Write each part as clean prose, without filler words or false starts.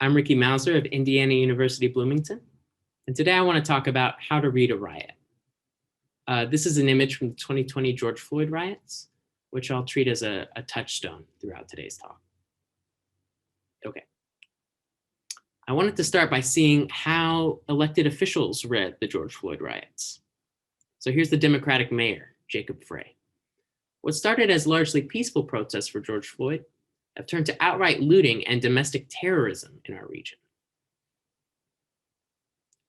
I'm Ricky Mauser of Indiana University Bloomington, and today I want to talk about how to read a riot. This is an image from the 2020 George Floyd riots, which I'll treat as a touchstone throughout today's talk. Okay. I wanted to start by seeing how elected officials read the George Floyd riots. So here's the Democratic mayor, Jacob Frey. What started as largely peaceful protests for George Floyd have turned to outright looting and domestic terrorism in our region.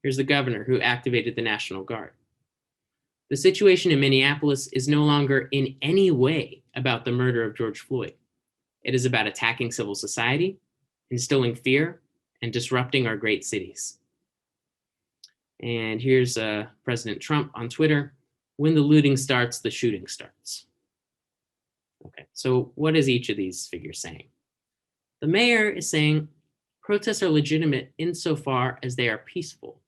Here's the governor who activated the National Guard. The situation in Minneapolis is no longer in any way about the murder of George Floyd. It is about attacking civil society, instilling fear, and disrupting our great cities. And here's President Trump on Twitter. When the looting starts, the shooting starts. Okay, so what is each of these figures saying? The mayor is saying protests are legitimate insofar as they are peaceful,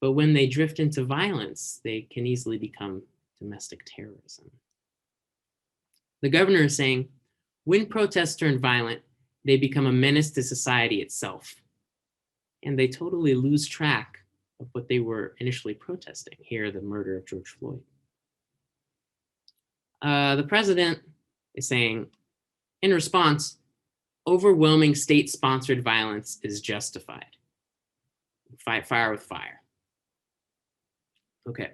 but when they drift into violence, they can easily become domestic terrorism. The governor is saying when protests turn violent, they become a menace to society itself, and they totally lose track of what they were initially protesting. Here, the murder of George Floyd. The president is saying, in response, overwhelming state-sponsored violence is justified. Fight fire with fire. Okay,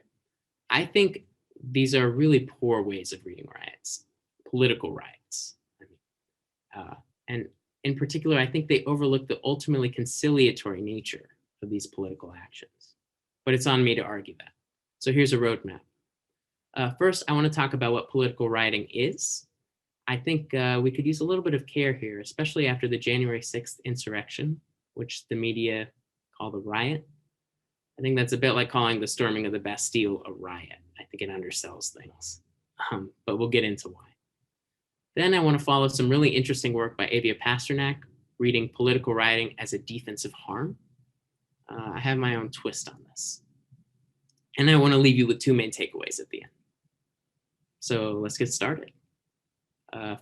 I think these are really poor ways of reading riots, political riots. And in particular, I think they overlook the ultimately conciliatory nature of these political actions. But it's on me to argue that. So here's a roadmap. First, I want to talk about what political rioting is. I think we could use a little bit of care here, especially after the January 6th insurrection, which the media call the riot. I think that's a bit like calling the storming of the Bastille a riot. I think it undersells things, but we'll get into why. Then I want to follow some really interesting work by Avia Pasternak, reading political rioting as a defensive harm. I have my own twist on this. And I want to leave you with two main takeaways at the end. So let's get started.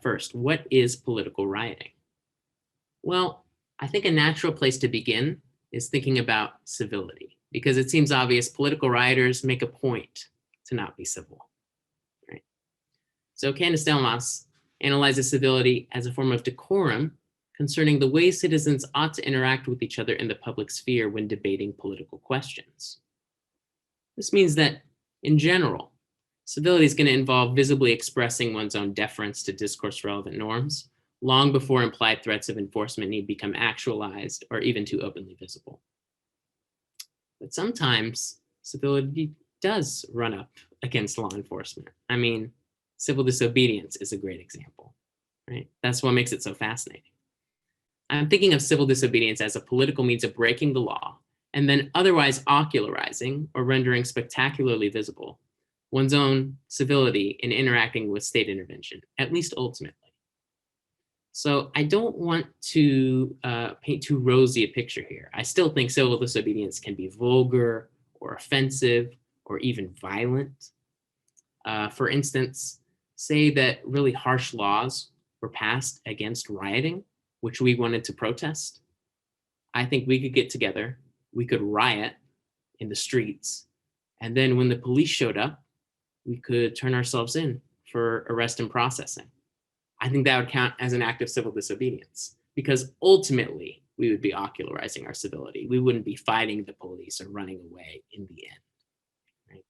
First, what is political rioting? Well, I think a natural place to begin is thinking about civility, because it seems obvious political rioters make a point to not be civil, right? So Candace Delmas analyzes civility as a form of decorum concerning the way citizens ought to interact with each other in the public sphere when debating political questions. This means that, in general, civility is going to involve visibly expressing one's own deference to discourse-relevant norms long before implied threats of enforcement need become actualized or even too openly visible. But sometimes civility does run up against law enforcement. I mean, civil disobedience is a great example, right? That's what makes it so fascinating. I'm thinking of civil disobedience as a political means of breaking the law and then otherwise ocularizing or rendering spectacularly visible one's own civility in interacting with state intervention, at least ultimately. So I don't want to paint too rosy a picture here. I still think civil disobedience can be vulgar or offensive or even violent. For instance, say that really harsh laws were passed against rioting, which we wanted to protest. I think we could get together, we could riot in the streets, and then when the police showed up, we could turn ourselves in for arrest and processing. I think that would count as an act of civil disobedience, because ultimately we would be ocularizing our civility. We wouldn't be fighting the police or running away in the end. Right?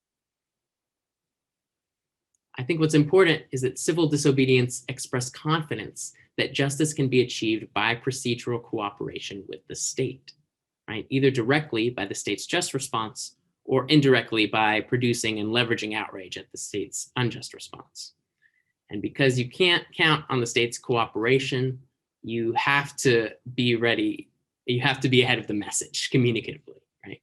I think what's important is that civil disobedience expressed confidence that justice can be achieved by procedural cooperation with the state, right? Either directly by the state's just response or indirectly by producing and leveraging outrage at the state's unjust response. And because you can't count on the state's cooperation, you have to be ready, you have to be ahead of the message communicatively, right?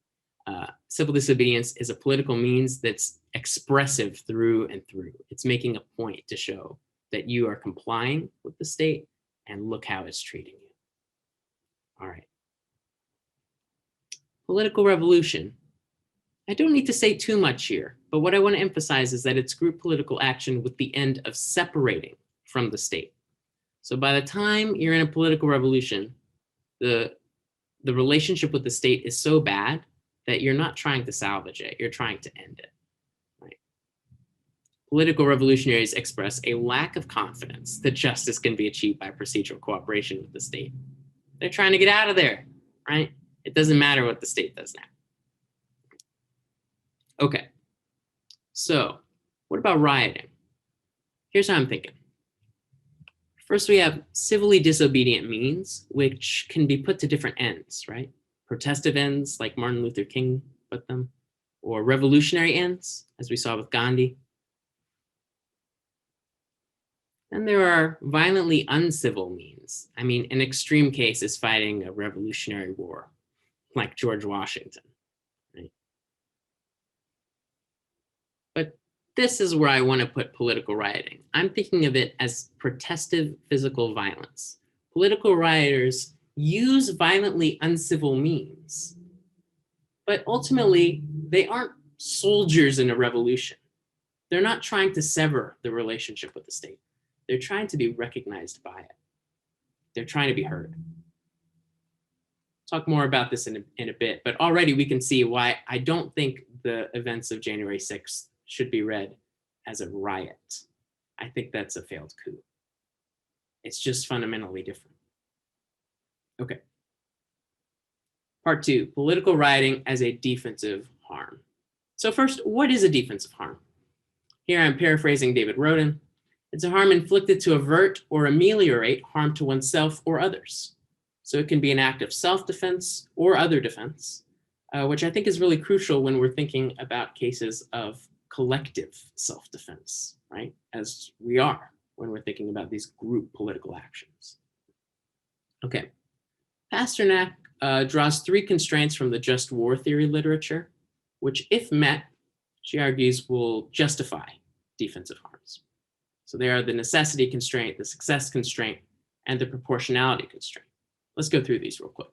Civil disobedience is a political means that's expressive through and through. It's making a point to show that you are complying with the state and look how it's treating you. All right. Political revolution. I don't need to say too much here, but what I want to emphasize is that it's group political action with the end of separating from the state. So by the time you're in a political revolution, the the relationship with the state is so bad that you're not trying to salvage it, you're trying to end it. Right? Political revolutionaries express a lack of confidence that justice can be achieved by procedural cooperation with the state. They're trying to get out of there, right? It doesn't matter what the state does now. Okay, so what about rioting? Here's how I'm thinking. First, we have civilly disobedient means, which can be put to different ends, right? Protestive ends, like Martin Luther King put them, or revolutionary ends, as we saw with Gandhi. Then there are violently uncivil means. I mean, an extreme case is fighting a revolutionary war, like George Washington, right? But this is where I want to put political rioting. I'm thinking of it as protestive physical violence. Political rioters use violently uncivil means, but ultimately they aren't soldiers in a revolution. They're not trying to sever the relationship with the state. They're trying to be recognized by it. They're trying to be heard. Talk more about this in a bit, but already we can see why I don't think the events of January 6th should be read as a riot. I think that's a failed coup. It's just fundamentally different. Okay. Part 2, political rioting as a defensive harm. So first, what is a defensive harm? Here I'm paraphrasing David Rodin. It's a harm inflicted to avert or ameliorate harm to oneself or others. So it can be an act of self-defense or other defense, which I think is really crucial when we're thinking about cases of collective self-defense, right? As we are when we're thinking about these group political actions. Okay, Pasternak draws 3 constraints from the just war theory literature, which if met, she argues will justify defensive harms. So they are the necessity constraint, the success constraint, and the proportionality constraint. Let's go through these real quick.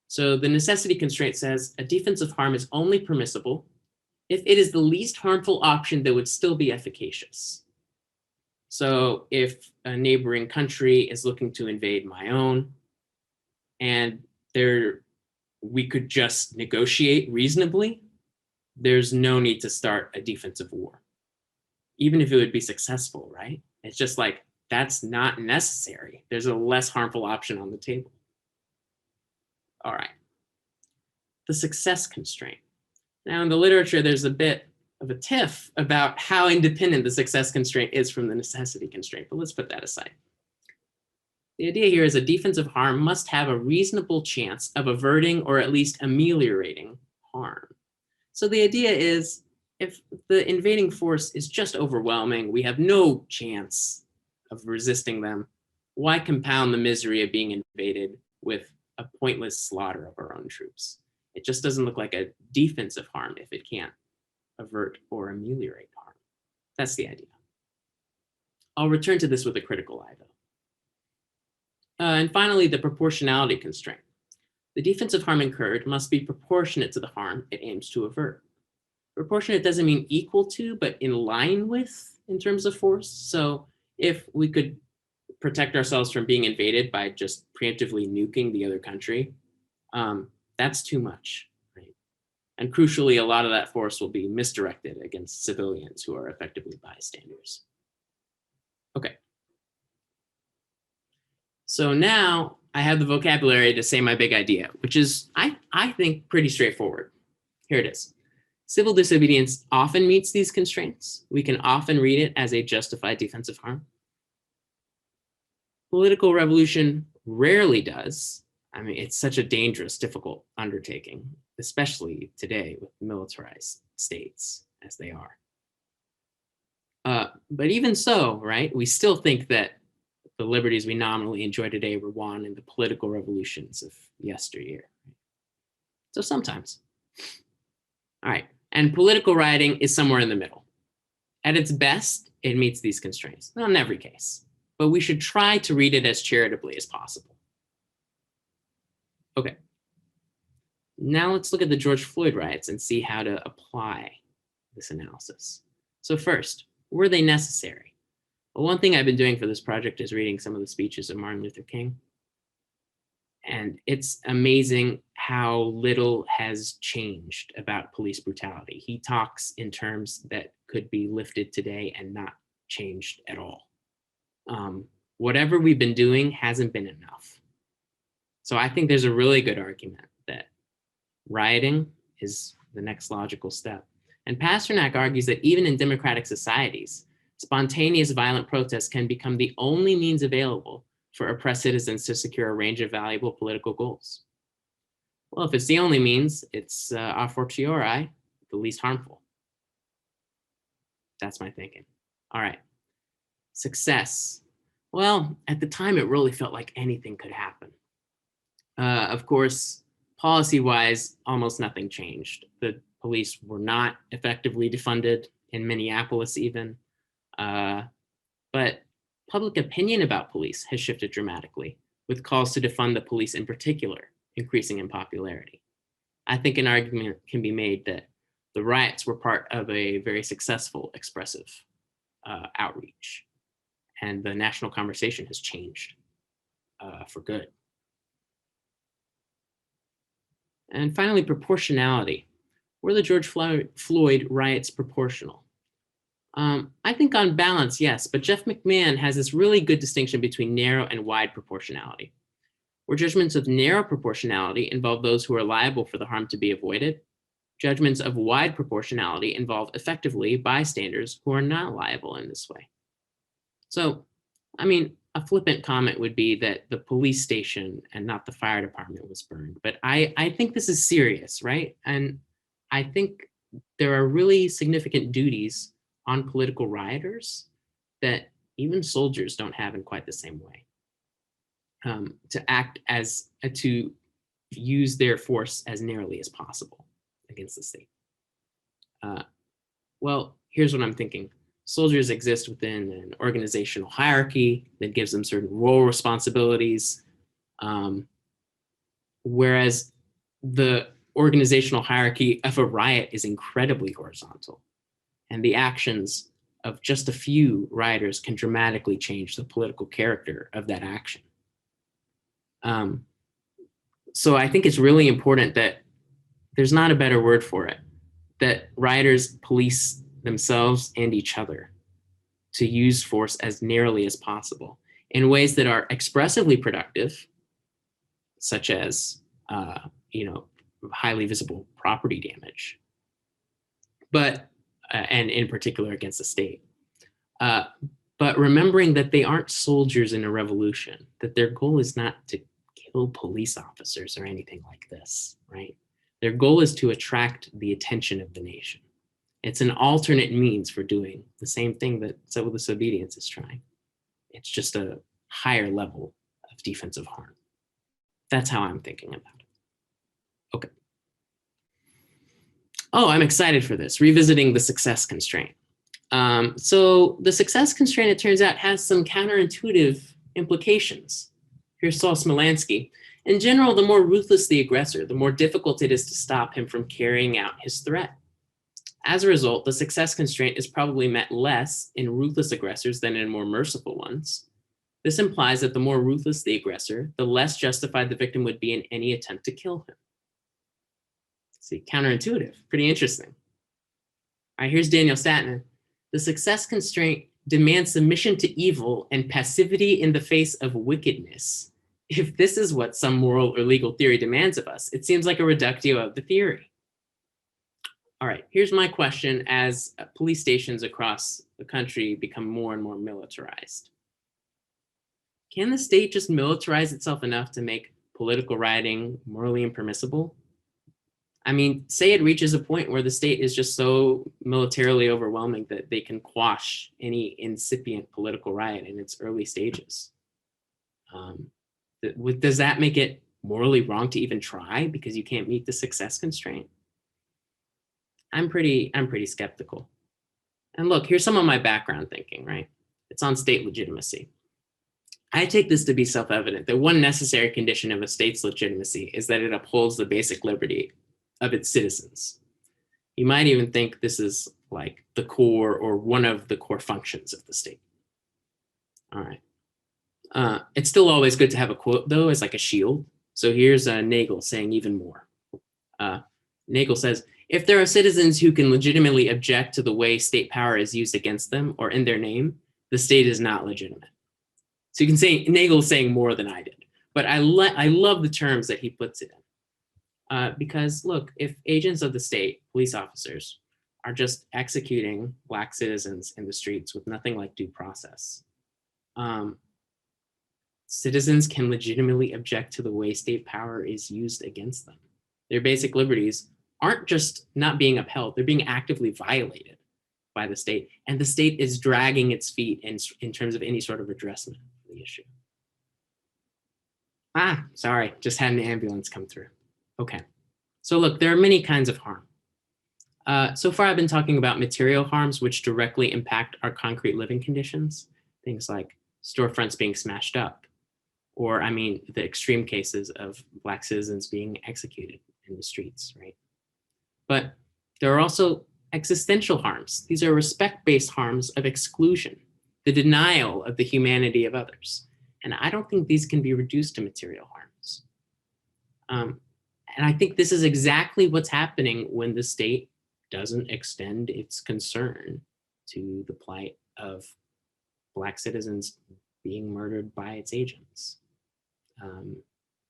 So the necessity constraint says a defensive harm is only permissible if it is the least harmful option that would still be efficacious. So if a neighboring country is looking to invade my own, and we could just negotiate reasonably, there's no need to start a defensive war, even if it would be successful, right? It's just like, that's not necessary. There's a less harmful option on the table. All right. The success constraint. Now in the literature, there's a bit of a tiff about how independent the success constraint is from the necessity constraint, but let's put that aside. The idea here is a defensive harm must have a reasonable chance of averting or at least ameliorating harm. So the idea is, if the invading force is just overwhelming, we have no chance of resisting them, why compound the misery of being invaded with a pointless slaughter of our own troops? It just doesn't look like a defensive harm if it can't avert or ameliorate harm. That's the idea. I'll return to this with a critical eye, though. And finally, the proportionality constraint. The defensive harm incurred must be proportionate to the harm it aims to avert. Proportionate doesn't mean equal to, but in line with in terms of force. So if we could protect ourselves from being invaded by just preemptively nuking the other country, that's too much, right? And crucially, a lot of that force will be misdirected against civilians who are effectively bystanders. Okay. So now I have the vocabulary to say my big idea, which is, I think, pretty straightforward. Here it is. Civil disobedience often meets these constraints. We can often read it as a justified defensive harm. Political revolution rarely does. I mean, it's such a dangerous, difficult undertaking, especially today with militarized states as they are. But even so, right, we still think that the liberties we nominally enjoy today were won in the political revolutions of yesteryear. So sometimes. All right, and political rioting is somewhere in the middle. At its best, it meets these constraints. Not in every case, but we should try to read it as charitably as possible. Okay, now let's look at the George Floyd riots and see how to apply this analysis. So first, were they necessary? Well, one thing I've been doing for this project is reading some of the speeches of Martin Luther King. And it's amazing how little has changed about police brutality. He talks in terms that could be lifted today and not changed at all. Whatever we've been doing hasn't been enough. So I think there's a really good argument that rioting is the next logical step. And Pasternak argues that even in democratic societies, spontaneous violent protests can become the only means available for oppressed citizens to secure a range of valuable political goals. Well, if it's the only means, it's a fortiori the least harmful. That's my thinking. All right. Success. Well, at the time, it really felt like anything could happen. Of course, policy-wise, almost nothing changed. The police were not effectively defunded in Minneapolis even. But public opinion about police has shifted dramatically, with calls to defund the police in particular increasing in popularity. I think an argument can be made that the riots were part of a very successful expressive outreach, and the national conversation has changed for good. And finally, proportionality. Were the George Floyd riots proportional? I think on balance, yes, but Jeff McMahon has this really good distinction between narrow and wide proportionality, where judgments of narrow proportionality involve those who are liable for the harm to be avoided. Judgments of wide proportionality involve effectively bystanders who are not liable in this way. So, I mean, a flippant comment would be that the police station and not the fire department was burned, but I think this is serious, right? And I think there are really significant duties on political rioters that even soldiers don't have in quite the same way. To act as, to use their force as narrowly as possible against the state. Well, here's what I'm thinking. Soldiers exist within an organizational hierarchy that gives them certain role responsibilities, whereas the organizational hierarchy of a riot is incredibly horizontal. And the actions of just a few rioters can dramatically change the political character of that action. So I think it's really important that there's not a better word for it, that rioters police themselves and each other to use force as narrowly as possible in ways that are expressively productive, such as, highly visible property damage, but and in particular against the state. But remembering that they aren't soldiers in a revolution, that their goal is not to kill police officers or anything like this, right? Their goal is to attract the attention of the nation. It's an alternate means for doing the same thing that civil disobedience is trying. It's just a higher level of defensive harm. That's how I'm thinking about it. Okay. Oh, I'm excited for this, revisiting the success constraint. So the success constraint, it turns out, has some counterintuitive implications. Here's Saul Smolanski. In general, the more ruthless the aggressor, the more difficult it is to stop him from carrying out his threat. As a result, the success constraint is probably met less in ruthless aggressors than in more merciful ones. This implies that the more ruthless the aggressor, the less justified the victim would be in any attempt to kill him. See, counterintuitive, pretty interesting. All right, here's Daniel Statner. The success constraint demands submission to evil and passivity in the face of wickedness. If this is what some moral or legal theory demands of us, it seems like a reductio of the theory. All right, here's my question as police stations across the country become more and more militarized. Can the state just militarize itself enough to make political rioting morally impermissible? I mean, say it reaches a point where the state is just so militarily overwhelming that they can quash any incipient political riot in its early stages. Does that make it morally wrong to even try because you can't meet the success constraint? I'm pretty skeptical. And look, here's some of my background thinking, right? It's on state legitimacy. I take this to be self-evident that one necessary condition of a state's legitimacy is that it upholds the basic liberty of its citizens. You might even think this is like the core or one of the core functions of the state. All right. It's still always good to have a quote, though, as like a shield. So here's Nagel saying even more. Nagel says, if there are citizens who can legitimately object to the way state power is used against them or in their name, the state is not legitimate. So you can say Nagel's saying more than I did, but I love the terms that he puts it in. Because look, if agents of the state, police officers, are just executing Black citizens in the streets with nothing like due process, citizens can legitimately object to the way state power is used against them. Their basic liberties aren't just not being upheld, they're being actively violated by the state, and the state is dragging its feet in terms of any sort of addressment of the issue. Sorry, just had an ambulance come through. Okay, so look, there are many kinds of harm. So far, I've been talking about material harms which directly impact our concrete living conditions, things like storefronts being smashed up, or the extreme cases of Black citizens being executed in the streets, right? But there are also existential harms. These are respect-based harms of exclusion, the denial of the humanity of others. And I don't think these can be reduced to material harms. And I think this is exactly what's happening when the state doesn't extend its concern to the plight of Black citizens being murdered by its agents.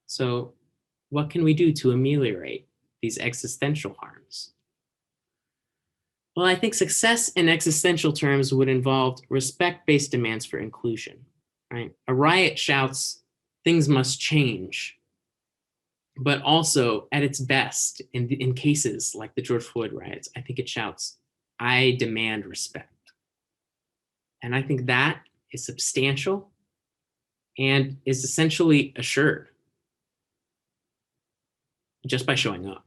So what can we do to ameliorate these existential harms? Well, I think success in existential terms would involve respect-based demands for inclusion, right? A riot shouts, things must change, but also at its best, in cases like the George Floyd riots, I think it shouts, I demand respect. And I think that is substantial and is essentially assured just by showing up.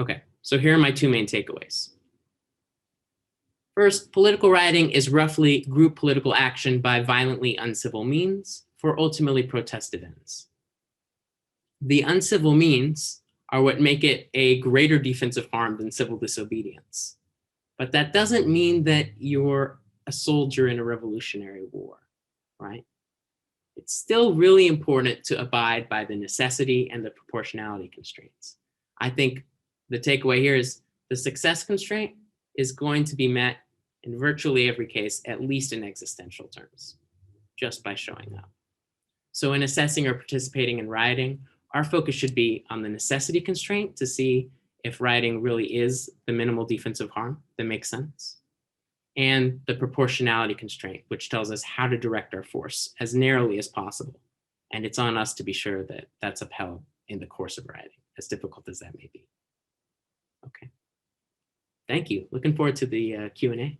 Okay, so here are my two main takeaways. First, political rioting is roughly group political action by violently uncivil means for ultimately protested ends. The uncivil means are what make it a greater defensive harm than civil disobedience. But that doesn't mean that you're a soldier in a revolutionary war, right? It's still really important to abide by the necessity and the proportionality constraints. I think the takeaway here is the success constraint is going to be met in virtually every case, at least in existential terms, just by showing up. So in assessing or participating in rioting, our focus should be on the necessity constraint to see if rioting really is the minimal defensive harm that makes sense, and the proportionality constraint, which tells us how to direct our force as narrowly as possible. And it's on us to be sure that that's upheld in the course of rioting, as difficult as that may be. Okay. Thank you. Looking forward to the Q&A.